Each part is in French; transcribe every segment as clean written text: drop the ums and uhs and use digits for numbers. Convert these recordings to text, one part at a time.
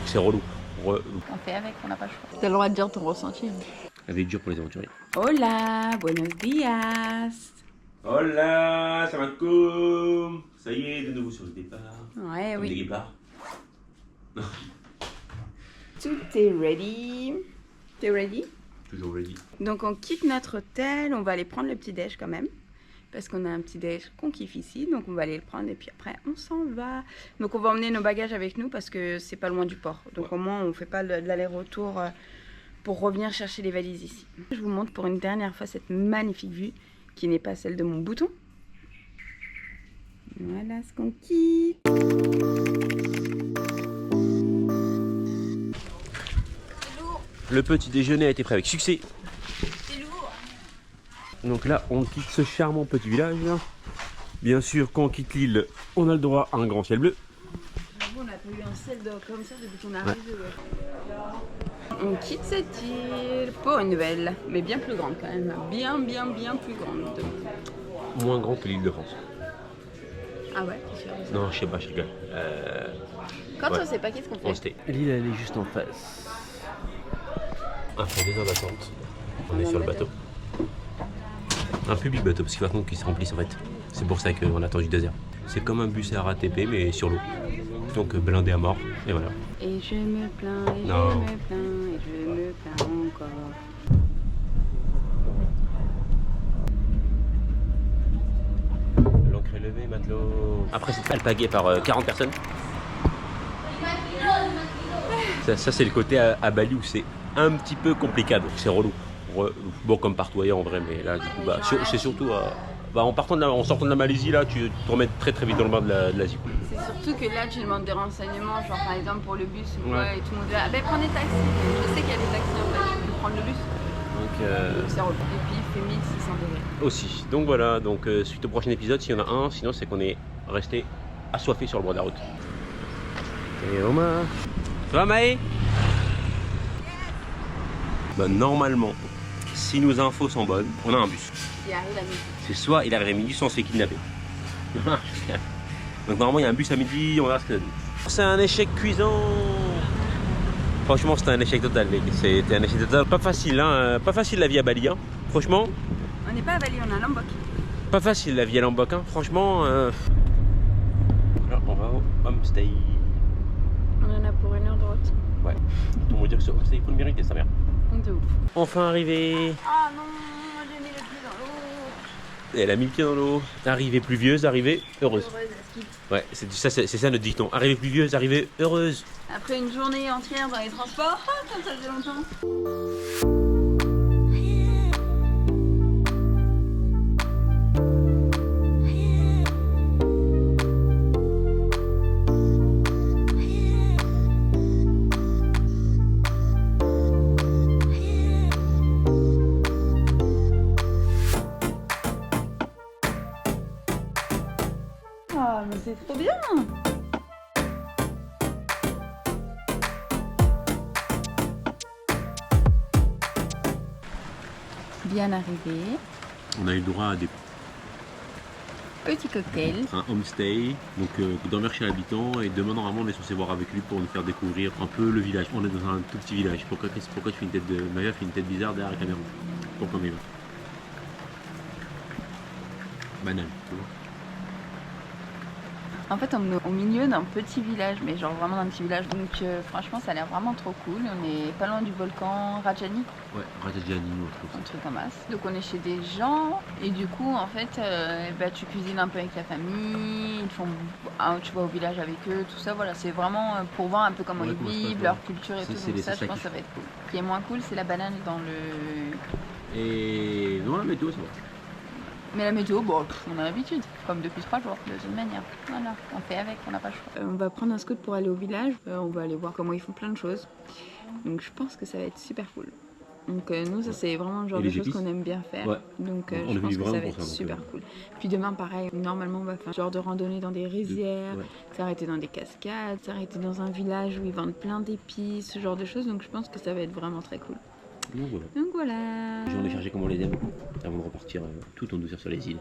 c'est relou. On fait avec, on n'a pas le choix. T'as le droit de dire ton ressenti. La vie est dure pour les aventuriers. Hola, buenos días. Hola, salam. Ça y est, de nouveau sur le départ. Ouais, Comme oui. des guépards. Tout est ready. T'es ready? Toujours ready. Donc on quitte notre hôtel, on va aller prendre le petit déj quand même. Parce qu'on a un petit déj qu'on kiffe ici, donc on va aller le prendre et puis après on s'en va. Donc on va emmener nos bagages avec nous parce que c'est pas loin du port. Donc au moins on fait pas de l'aller-retour pour revenir chercher les valises ici. Je vous montre pour une dernière fois cette magnifique vue qui n'est pas celle de mon bouton. Voilà ce qu'on quitte. Le petit déjeuner a été prêt avec succès. C'est lourd. Donc là, on quitte ce charmant petit village. Bien sûr, quand on quitte l'île, on a le droit à un grand ciel bleu. On n'a pas eu un ciel comme ça depuis qu'on est arrivé. On quitte cette île pour une nouvelle, mais bien plus grande quand même. Bien plus grande. Moins grand que l'île de France. Ah ouais, c'est sûr. Non, je sais pas, je rigole. Quand ouais. on sait pas, qu'est-ce qu'on fait? On sait. L'île, elle est juste en face. Après 2 heures d'attente, on est sur le bateau. Un public bateau, parce qu'il va compte qu'il se remplisse en fait. C'est pour ça qu'on a attendu 2 heures. C'est comme un bus RATP, mais sur l'eau. Donc blindé à mort, et voilà. Et je me plains, et Non. je me plains, et je me plains encore. L'ancre est levée, matelot. Après, c'est alpagué par 40 personnes. Ça c'est le côté à Bali où c'est un petit peu compliqué, c'est relou. Bon, comme partout ailleurs en vrai, mais là, du coup, bah, c'est surtout. En sortant de la Malaisie, là, tu te remets très vite dans le bain de l'Asie. C'est surtout que là, tu demandes des renseignements, genre par exemple pour le bus ou quoi, Ouais. et tout le monde dit ah ben prends des taxis. Je sais qu'il y a des taxis en fait, tu peux prendre le bus. Donc, C'est relou. Et puis il fait 1600 degrés. aussi. Donc voilà, donc suite au prochain épisode, s'il y en a un, sinon c'est qu'on est resté assoiffé sur le bord de la route. Et Omar. Ça va Maë? Bah, normalement, si nos infos sont bonnes, on a un bus. Il arrive à midi. C'est soit il arrive à midi, soit on se fait kidnapper. Donc normalement il y a un bus à midi, on verra ce que ça donne. C'est un échec cuisant. Franchement c'était un échec total mec. C'était un échec total. Pas facile hein, pas facile la vie à Bali hein. Franchement. On n'est pas à Bali, on est à Lombok. Pas facile la vie à Lombok hein. Franchement. Alors on va au homestay. On en a pour 1 heure de route. Ouais. On va dire que ce homestay il faut le mériter sa mère. De ouf. Enfin arrivé. Ah non, j'ai mis le pied dans l'eau. Elle a mis le pied dans l'eau. Arrivée pluvieuse, arrivée heureuse. Heureuse, à ski. Ouais, c'est ça notre dicton. Arrivée pluvieuse, arrivée heureuse. Après une journée entière dans les transports, comme ça faisait longtemps. Ah, mais c'est trop bien! Bien arrivé. On a eu le droit à des Petit cocktail. un homestay, donc dormir chez l'habitant et demain normalement on est censé voir avec lui pour nous faire découvrir un peu le village. On est dans un tout petit village. Pourquoi tu fais une tête de. Maya fait une tête bizarre derrière la caméra. Pourquoi Maya? Banal, tu vois. En fait, on est au milieu d'un petit village, mais genre vraiment d'un petit village. Donc franchement, ça a l'air vraiment trop cool. On est pas loin du volcan Rajani, Ouais, Ratajani ou autre un chose. truc comme ça. Donc on est chez des gens et du coup, en fait, tu cuisines un peu avec la famille. Ils font, tu vas au village avec eux, tout ça. Voilà, c'est vraiment pour voir un peu comment Ouais, ils comment ça se vivent, passe, leur ouais. culture et Ça, tout. c'est Donc les- ça, c'est je ça pense qui que ça va être cool. Ce qui est moins cool, c'est la banane dans le. Et non, la météo, ça va. Mais la météo, bon, on a l'habitude, comme depuis 3 jours, de toute manière. Voilà, on fait avec, on n'a pas le choix. On va prendre un scoot pour aller au village. On va aller voir comment ils font plein de choses. Donc je pense que ça va être super cool. Donc nous, ça c'est vraiment le genre Et de les choses épices qu'on aime bien faire. Ouais. Donc On je est pense venu que ça vraiment va pour être ça, donc, super cool. Puis demain, pareil, normalement on va faire un genre de randonnée dans des rizières, Ouais. s'arrêter dans des cascades, s'arrêter dans un village où ils vendent plein d'épices, ce genre de choses. Donc je pense que ça va être vraiment très cool. Donc voilà. Donc voilà. Les gens les chercher comme on les aime avant de repartir tout en douceur sur les îles.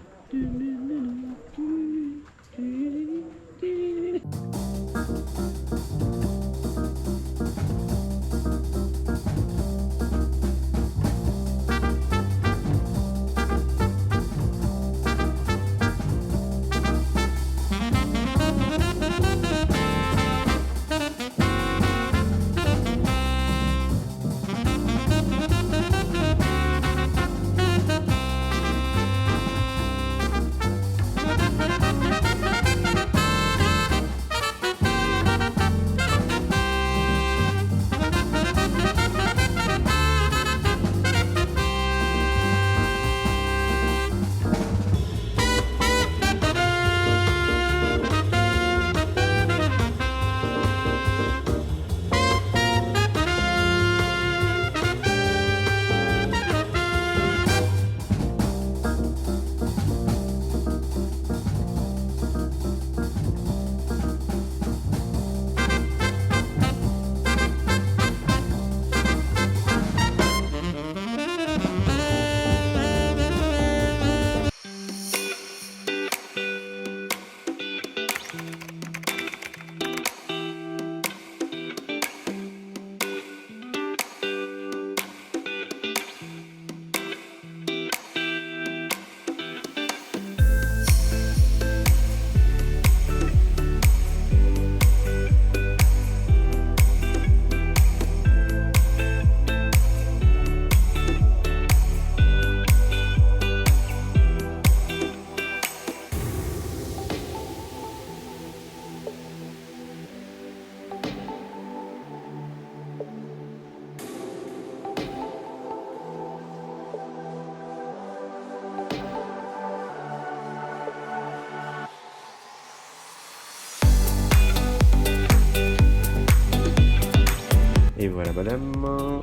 voilà madame.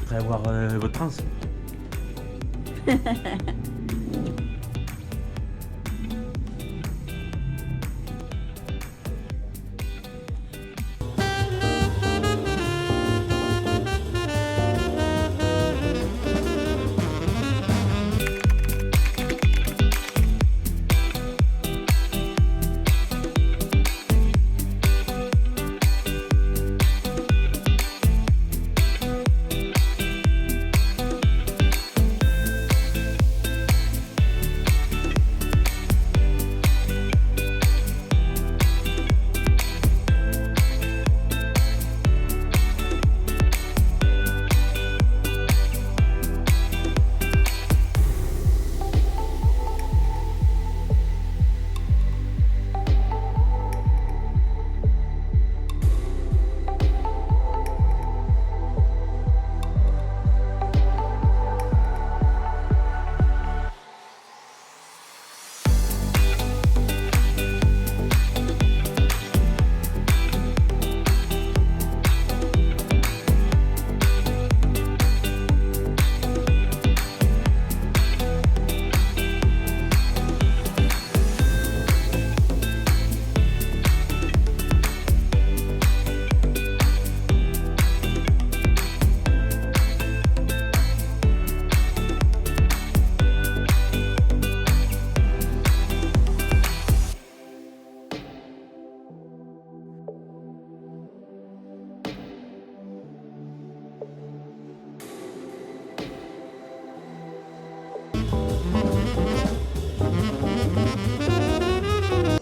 Prêt à voir votre prince?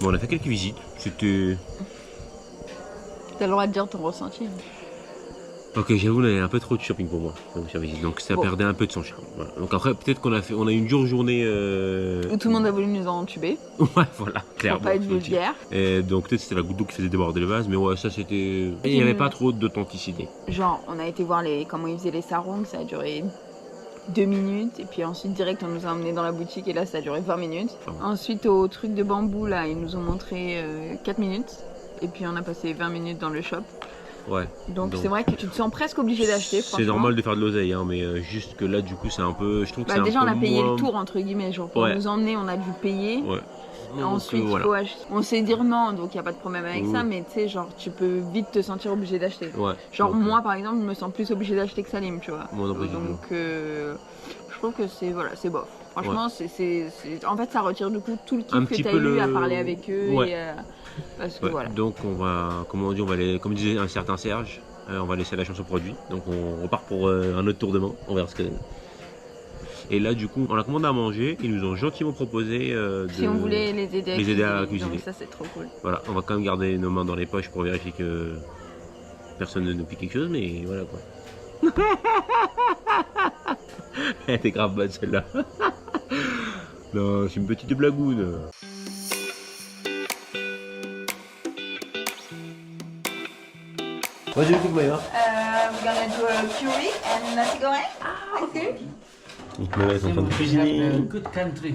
Bon, on a fait quelques visites, c'était... T'as le droit de dire ton ressenti. Ok, j'avoue, on avait un peu trop de shopping pour moi, donc ça perdait un peu de son charme. Voilà. Donc après, peut-être qu'on a eu une dure journée... Où tout le monde a voulu nous entuber. Ouais, voilà, clairement. Pour pas être vulgaire. Et donc peut-être c'était la goutte d'eau qui faisait déborder le vase, mais ouais, ça c'était... Il n'y avait pas trop d'authenticité. Genre, on a été voir comment ils faisaient les sarongs, ça a duré 2 minutes, et puis ensuite direct on nous a emmenés dans la boutique, et là ça a duré 20 minutes. Ensuite au truc de bambou, là, ils nous ont montré 4 minutes, et puis on a passé 20 minutes dans le shop. Ouais. Donc c'est vrai que tu te sens presque obligé d'acheter. C'est normal de faire de l'oseille, hein, mais juste que là du coup c'est un peu... Je trouve que c'est déjà un on peu a payé moins... le tour entre guillemets, genre pour nous emmener on a dû payer. Ouais. Ensuite voilà. faut acheter. On sait dire non, donc il n'y a pas de problème avec ça, mais tu sais, genre tu peux vite te sentir obligé d'acheter. Ouais. Genre moi par exemple je me sens plus obligé d'acheter que Salim, tu vois. Moi non plus. Donc je trouve que c'est bof. Franchement en fait ça retire du coup tout le kiff que tu as eu à parler avec eux. Ouais. Et, parce que voilà. Donc on va, comment on dit, on va aller, comme disait un certain Serge, on va laisser la chance au produit. Donc on repart pour un autre tour demain, on verra ce que c'est. Et là du coup on a commandé à manger, ils nous ont gentiment proposé si on voulait les aider à cuisiner. Donc ça c'est trop cool. Voilà, on va quand même garder nos mains dans les poches pour vérifier que personne ne nous pique quelque chose, mais voilà quoi. Elle était grave bonne celle-là. Non, c'est une petite blagoune. What do you think, Maïva? We're gonna do a curry and nasi goreng. Okay. Donc Maïva est en train de cuisiner. Good country.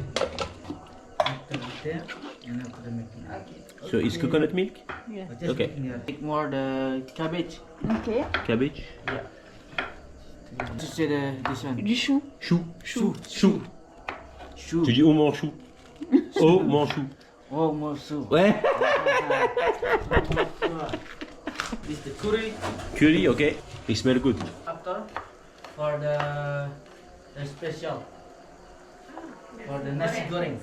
So is coconut milk? Yeah. Okay. Take more the cabbage. Ok. Cabbage? This is this one. Du chou. Chou. Chou. Chou. Chou. Tu dis oh mon chou. Oh mon chou. Oh, more soup. Ouais. This is the curry. Curry, okay. It smell good. After for the special for the nasi goreng.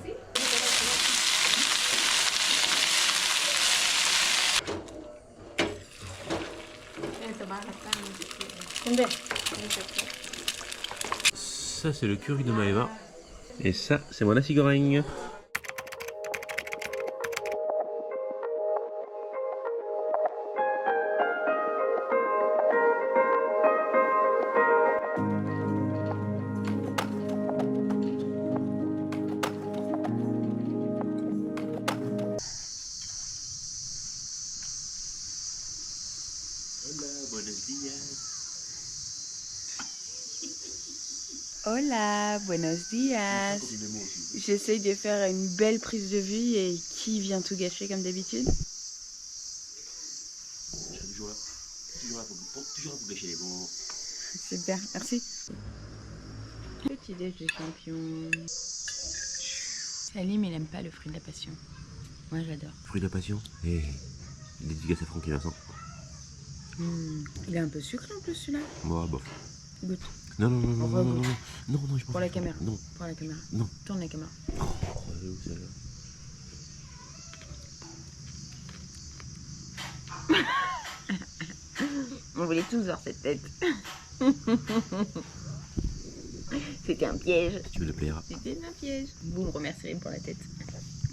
Ça c'est le curry de Maëva. Et ça c'est mon nasi goreng. Hola, buenos días. J'essaye de faire une belle prise de vue et qui vient tout gâcher comme d'habitude? toujours un peu pêcher les bons. Super, merci. Petit déj des champions. Salim, il aime pas le fruit de la passion. Moi, j'adore. Fruit de la passion. Et dédicace à Franck et Vincent. Il est un peu sucré en plus celui-là. Moi, bof. Goûte. Non, non, non, non, non, non, non, non, non, je pense. Pour la caméra. Non. Pour la caméra. Non. Tourne la caméra. Oh, elle est où celle-là? On voulait tous voir cette tête. C'était un piège. Tu me le plaira. C'était un piège. Vous me remercierez pour la tête.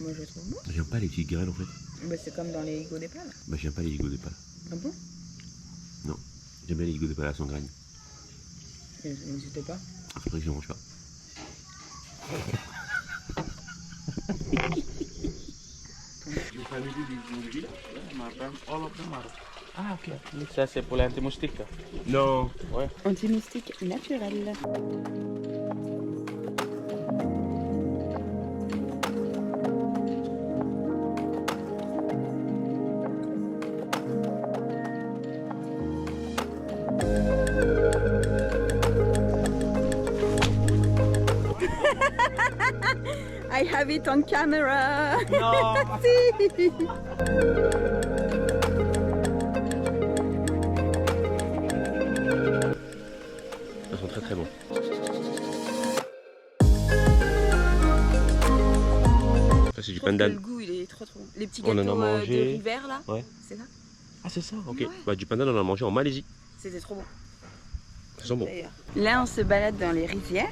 Moi je trouve bon. J'aime pas les petites grêles en fait. Bah, c'est comme dans les higos des pales. Bah, j'aime pas les gigots des pales. Ah bon? Non. J'aime bien les gigots des pales à son graine. N'hésitez pas. Ah, faudrait que je mange pas. Ah, ok. Ça, c'est pour l'anti-moustique. Non. Anti-moustique naturel. I have it on camera. Non. Ils sont très très bons. Ça c'est du pain d'âne. Le goût, il est trop bon. Les petits On en a gâteaux mangé. de riz vert là. Ouais. C'est ça. Ah c'est ça, ok. Ouais. Bah du pain d'âne on en a mangé en Malaisie. C'était trop bon. Ça sent bon. D'ailleurs. Là, on se balade dans les rizières.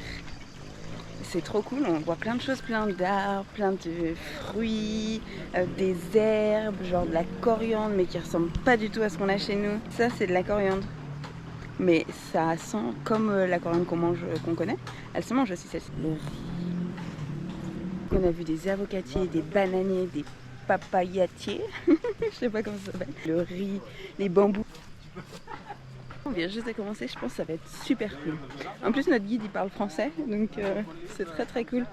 C'est trop cool, on voit plein de choses, plein d'arbres, plein de fruits, des herbes, genre de la coriandre, mais qui ressemble pas du tout à ce qu'on a chez nous. Ça, c'est de la coriandre. Mais ça sent comme la coriandre qu'on mange, qu'on connaît. Elle se mange aussi, celle-ci. Le riz. On a vu des avocatiers, des bananiers, des papayatiers. Je sais pas comment ça s'appelle. Le riz, les bambous. On vient juste de commencer, je pense que ça va être super cool. En plus notre guide il parle français, donc c'est très très cool.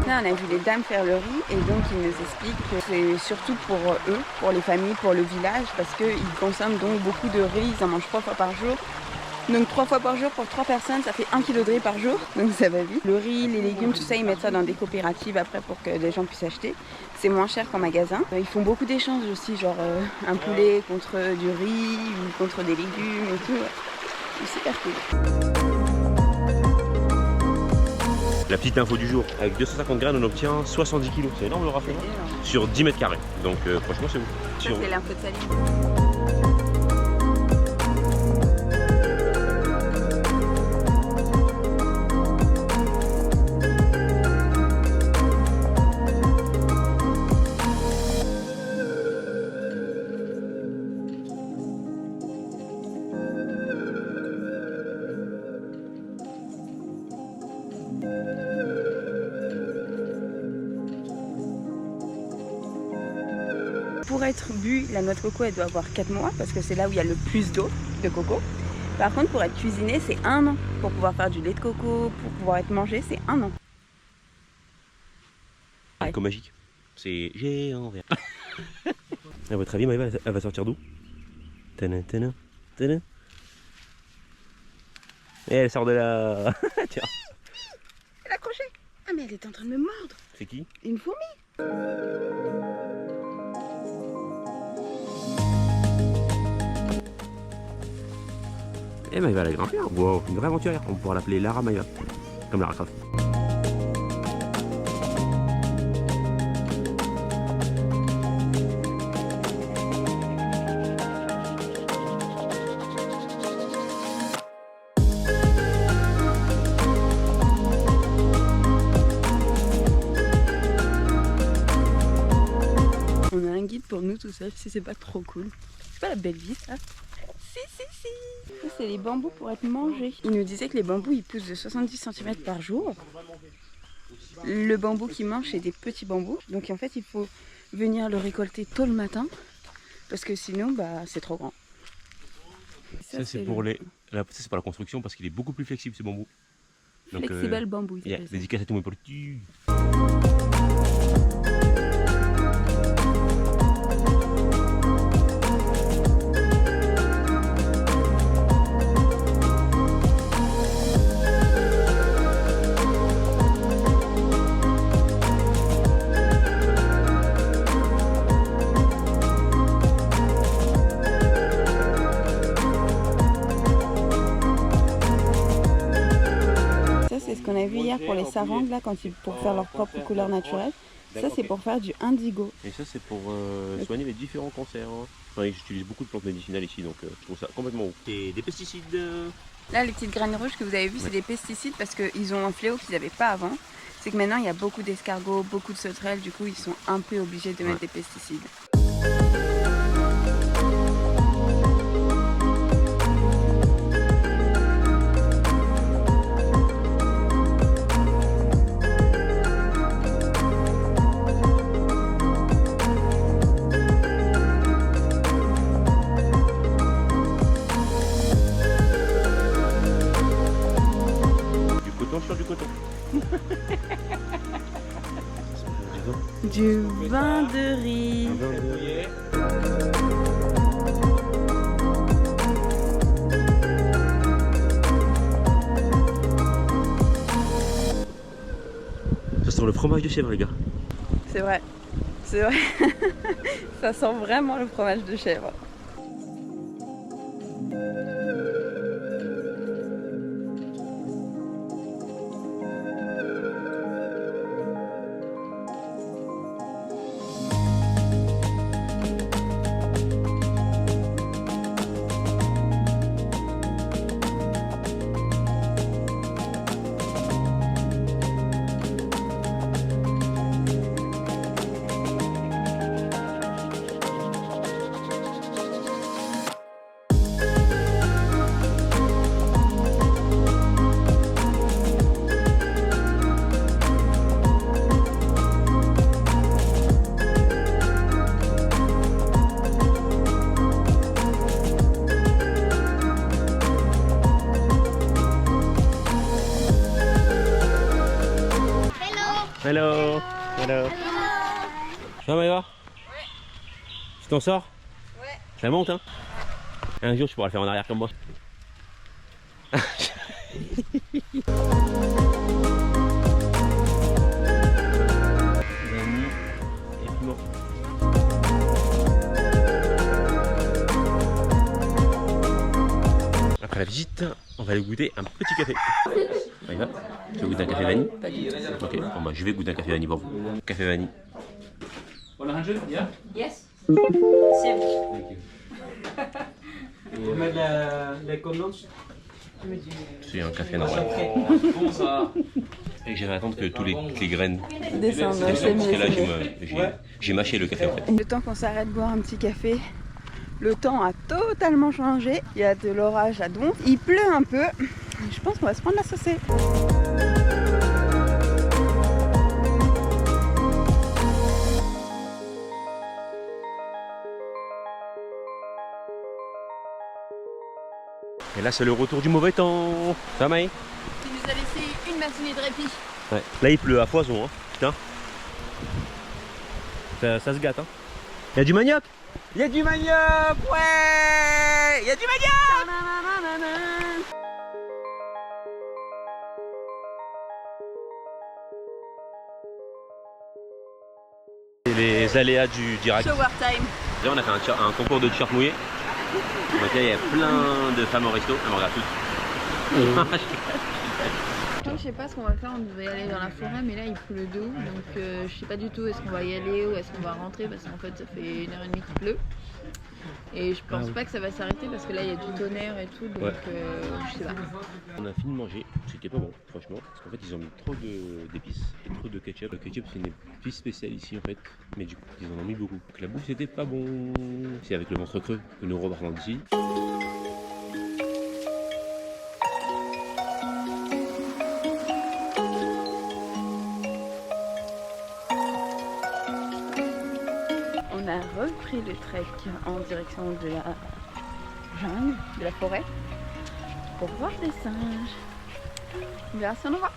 Là on a vu les dames faire le riz et donc ils nous expliquent que c'est surtout pour eux, pour les familles, pour le village, parce qu'ils consomment donc beaucoup de riz, ils en mangent 3 fois par jour. Donc 3 fois par jour pour 3 personnes, ça fait 1 kg de riz par jour, donc ça va vite. Le riz, les légumes, tout ça, ils mettent ça dans des coopératives après pour que les gens puissent acheter. C'est moins cher qu'en magasin. Ils font beaucoup d'échanges aussi, genre un poulet contre du riz ou contre des légumes et tout. Ouais. C'est super cool. La petite info du jour, avec 250 grammes on obtient 70 kg. C'est énorme le rafflement. Sur 10 mètres carrés. Donc franchement c'est bon. Ça c'est l'info de Salim. Pour être bu, la noix de coco, elle doit avoir 4 mois parce que c'est là où il y a le plus d'eau de coco. Par contre, pour être cuisiné, c'est 1 an. Pour pouvoir faire du lait de coco, pour pouvoir être mangé, c'est 1 an. Comme magique. C'est géant vert. À votre avis, Maëva, elle va sortir d'où? Tana, tana, tana. Et elle sort de là. Tiens. Elle a accroché. Ah mais elle est en train de me mordre. C'est qui? Une fourmi. Eh Maëva, elle a grimpé. Hein. Wow, une vraie aventurière. On pourra l'appeler Lara Maëva. Comme Lara Croft. On a un guide pour nous tout seul, si c'est pas trop cool. C'est pas la belle vie ça? Si. Ça c'est les bambous pour être mangés. Il nous disait que les bambous ils poussent de 70 cm par jour. Le bambou qu'ils mangent c'est des petits bambous. Donc en fait il faut venir le récolter tôt le matin. Parce que sinon bah c'est trop grand. Ça c'est pour les Là, ça c'est pour la construction parce qu'il est beaucoup plus flexible ce bambou. Donc, Flexible bambou. yeah, dédicace à tout le monde pour le tu. C'est ce qu'on a vu hier pour les sarangs là, pour faire leur propre couleur naturelle. Ça c'est pour faire du indigo. Et ça c'est pour soigner les différents cancers. Enfin, j'utilise beaucoup de plantes médicinales ici, donc je trouve ça complètement ouf. Et des pesticides. Là les petites graines rouges que vous avez vues, c'est des pesticides parce qu'ils ont un fléau qu'ils n'avaient pas avant. C'est que maintenant il y a beaucoup d'escargots, beaucoup de sauterelles, du coup ils sont un peu obligés de mettre des pesticides. Sur du coton. Du vin de riz. Ça sent le fromage de chèvre les gars. C'est vrai. C'est vrai. Ça sent vraiment le fromage de chèvre. Hello. Hello. Ça va Maëva? Ouais. Tu t'en sors? Ouais. Ça monte hein? Un jour tu pourras le faire en arrière comme moi. Après la visite, on va aller goûter un petit café. Maëva, tu veux goûter un café vanille? Pas du tout. Ok, bon bah je vais goûter un café vanille pour vous. Café vanille. 100, yeah? Yes. 7. Tu mets les condenses? C'est un café normal. Bon ça. Et j'avais à attendre que tous les graines Descendre, descendent, c'est parce que là mieux. j'ai mâché le café en fait. Le temps qu'on s'arrête boire un petit café, le temps a totalement changé. Il y a de l'orage à donf. Il pleut un peu. Je pense qu'on va se prendre la saucée. Et là c'est le retour du mauvais temps. Ça va Maë? Tu nous as laissé une matinée de répit. Ouais. Là il pleut à foison hein. Putain. Ça se gâte hein. Il y a du manioc. Il y a du manioc. Ouais. Il y a du manioc. Et les aléas du direct. Shower time. Là on a fait un concours de t-shirt mouillé. Donc là il y a plein de femmes au resto. Elles me regardent toutes. Je sais pas ce qu'on va faire, on devait aller dans la forêt mais là il pleut d'eau donc je sais pas du tout est-ce qu'on va y aller ou est-ce qu'on va rentrer parce qu'en fait ça fait 1h30 qu'il pleut et je pense pas que ça va s'arrêter parce que là il y a du tonnerre et tout donc je sais pas. On a fini de manger, c'était pas bon franchement parce qu'en fait ils ont mis trop d'épices et trop de ketchup. Le ketchup c'est une épice spéciale ici en fait mais du coup ils en ont mis beaucoup donc la bouffe c'était pas bon. C'est avec le ventre creux que nous repartons d'ici. On a repris le trek en direction de la jungle, de la forêt. pour voir les singes. On verra si on en voit.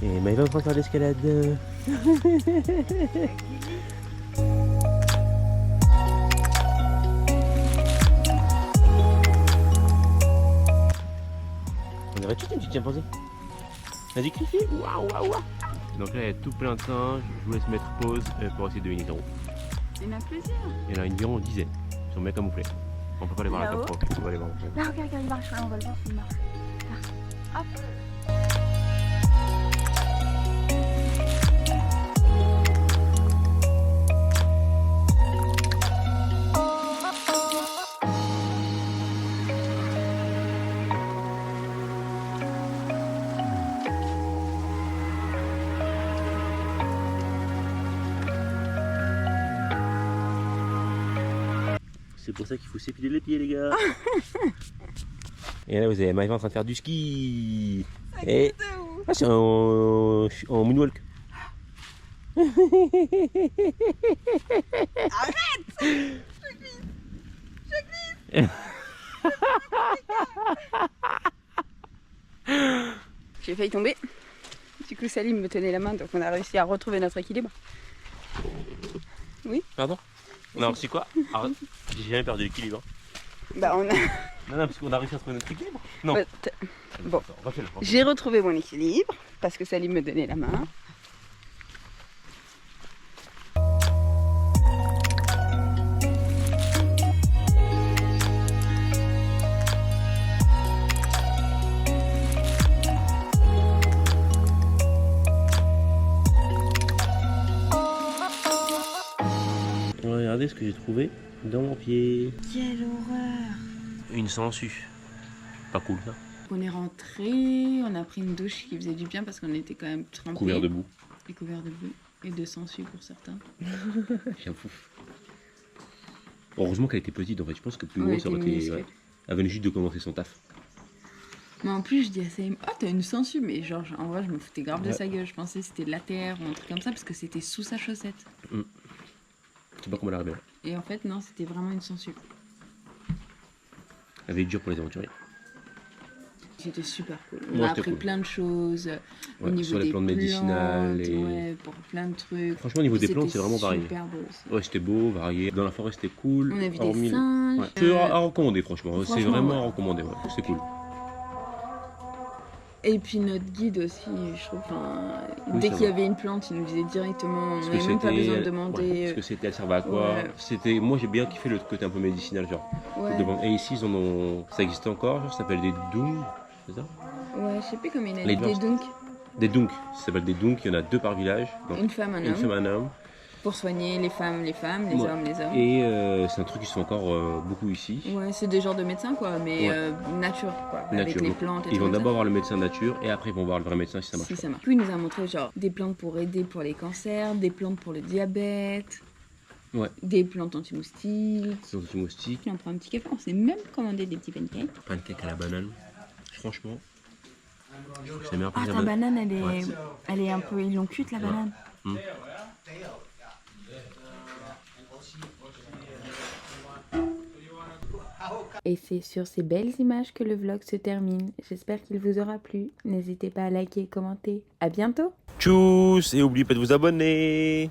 Et Maëva est en train de faire l'escalade. On dirait toute une petite chimpanzé. Vas-y, Cliffy. Waouh, waouh, waouh. Donc là, il y a tout plein de singes. Je vous laisse mettre pause pour essayer de deviner ton. Il y en a plusieurs. Il y en a environ une dizaine. Ils sont bien camouflés. On peut pas les voir à la Là-haut. caméra. On peut pas les voir. Là, regarde, il marche. On va le voir s'il marche. Là. Hop. C'est pour ça qu'il faut s'épiler les pieds, les gars. Et là, vous avez Maëva en train de faire du ski. Et... Ah, c'est en moonwalk. J'ai failli tomber. Du coup, Salim me tenait la main, donc on a réussi à retrouver notre équilibre. Pardon? On a reçu quoi? Arrête. J'ai jamais perdu l'équilibre. Bah, on a... Non, non, parce qu'on a réussi à trouver notre équilibre. Non. Bah, bon. Refais-le. J'ai retrouvé mon équilibre parce que Salim me donnait la main. Regardez ce que j'ai trouvé dans mon pied. Quelle horreur. Une sangsue. Pas cool ça. On est rentré, on a pris une douche qui faisait du bien parce qu'on était quand même trempés. Couvert de boue. Et couvert de boue. Et de sangsues pour certains. J'avoue. Heureusement qu'elle était petite en fait. Je pense que plus Ouais, gros ça aurait elle était été. minuscule. Ouais. Elle venait juste de commencer son taf. Mais en plus, je dis à Salim, oh, t'as une sangsue. Mais genre, en vrai, je me foutais grave de Ouais. sa gueule. Je pensais que c'était de la terre ou un truc comme ça parce que c'était sous sa chaussette. Je sais pas comment elle est arrivée là. Et en fait, non, c'était vraiment une sangsue. Elle avait dur pour les aventuriers. C'était super cool. On Ouais, a c'était appris cool. plein de choses au Ouais, niveau sur les des plantes médicinales plantes, et- ouais, pour plein de trucs. Franchement, au niveau des plantes, C'était c'est vraiment varié. super beau aussi. Ouais, c'était beau, varié. Dans la forêt, c'était cool. On a vu des Hormis- singes. Ouais. C'est à recommander, franchement. C'est franchement, vraiment ouais. à recommander. Ouais. C'est cool. Et puis notre guide aussi, je trouve. Oui, Dès ça qu'il y va. avait une plante, il nous disait directement. On Parce que n'avait même pas c'était- besoin de ouais, demander. parce que c'était, elle servait à quoi Ouais. C'était, moi, j'ai bien kiffé le côté un peu médicinal, genre. Ouais, Et ici, ils en ont. Ça existe encore, genre, ça s'appelle des dungs. C'est ça? ouais, je sais plus comment il a Les dit. Des dents. dunks, Des dungs. Ça s'appelle des dungs. Il y en a 2 par village. Donc, une femme, un une femme, homme. un homme. Pour soigner les femmes, les Ouais. hommes, les hommes. Et c'est un truc qui se fait encore beaucoup ici. Ouais, c'est des genres de médecins quoi, mais Ouais. nature quoi, avec Nature. les Donc, plantes et ils tout vont comme ça. d'abord voir le médecin nature et après ils vont voir le vrai médecin si ça marche. Si pas. ça marche. Puis il nous a montré genre des plantes pour aider pour les cancers, des plantes pour le diabète, Ouais. des plantes anti-moustiques. C'est anti-moustique. Puis on prend un petit café, on s'est même commandé des petits pancakes. Pancake à la banane. Franchement, je trouve que c'est meilleur Ah pancake à ta la banane. banane Ouais. elle est un peu, ils l'ont cuite la Ouais. banane. Et c'est sur ces belles images que le vlog se termine. J'espère qu'il vous aura plu. N'hésitez pas à liker et commenter. À bientôt. Tchuss et n'oubliez pas de vous abonner.